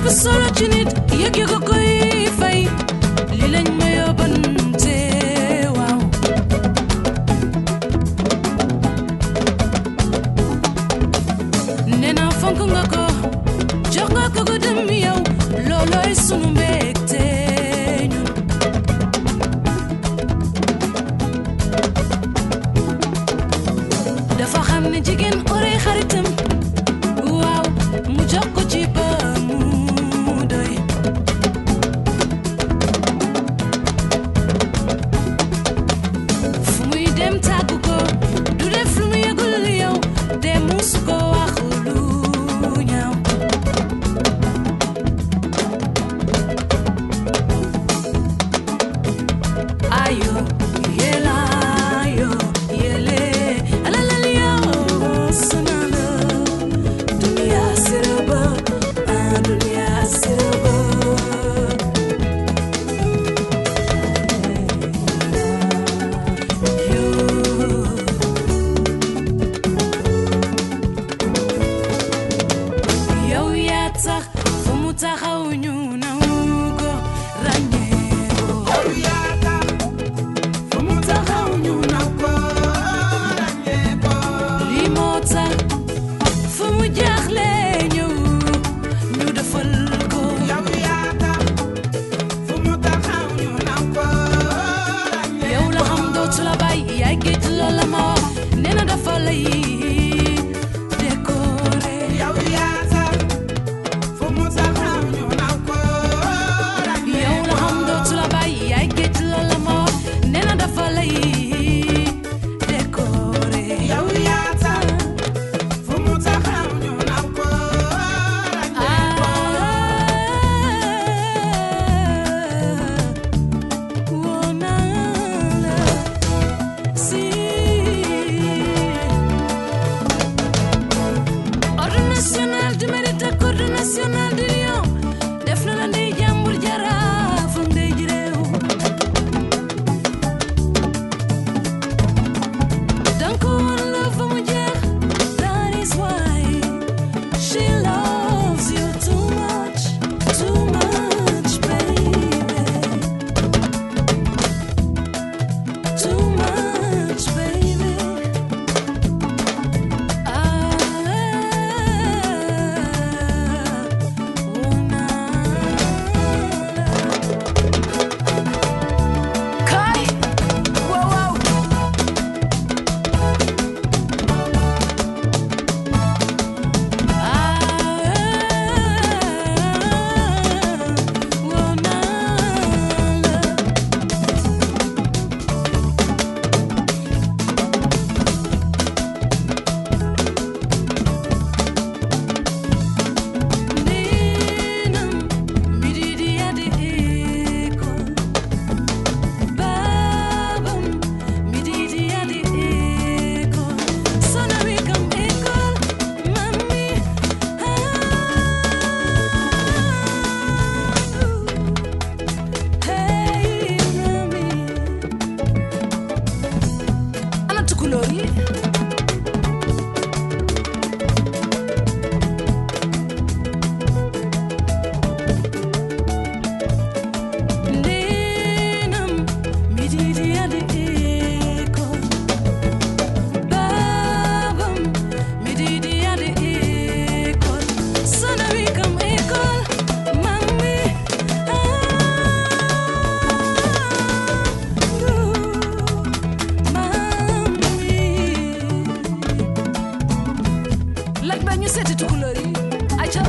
solo ci nit yëg yëg a koy fay li lañ ma yóbbante waaw nee naa fonk nga ko jox nga ko dem yow loolooy sunu mbégte ñun dafa xam ne jigéen ore xaritam waaw mu jox ko ci ba mu doy fu muy dem tàggu ko du def lu mu yëgul yow te musu ko wax lu ñaaw ayo yela yo yele alalali yo sonala dunia siraba dunia siraba yow yaa tax fu mu taxaw ñu nangu ko ràññee ko yow yaa tax fu mu taxaw ñu nangu ko ràññee ko lii moo tax fu mu jaaxle ñëw ñu defal ko yow yaa tax fu mu taxaw ñu nangu ko ràññee yow la xam dootu la bàyyi yaay géej loola ma wax nee na dafa lay décoré yow yaa tax fu mu taxaw ñu nangu ko ràññee yow la xam dootu la bàyyi yaay géej loola ma wax nee na dafa lay décoré yow yaa tax fu mu taxaw ñu nangu ko ràññee woo naa la si ordre national du mérite ak ordre national du lion def na la ndey jàmbur jaraaf ndey ji réew danga ko woon la fa mu jeex that is why she loves you too much baby too much baby Kai wow Ninam mididi ade ekol babam mididi ade ekol sonami kam ekol mami hey mami ana tukulóor yi Ninam mididi ade ekol babam mididi ade ekol sonami kam ekol mami mami laaj ba ñu seeti tukulóor yi ayca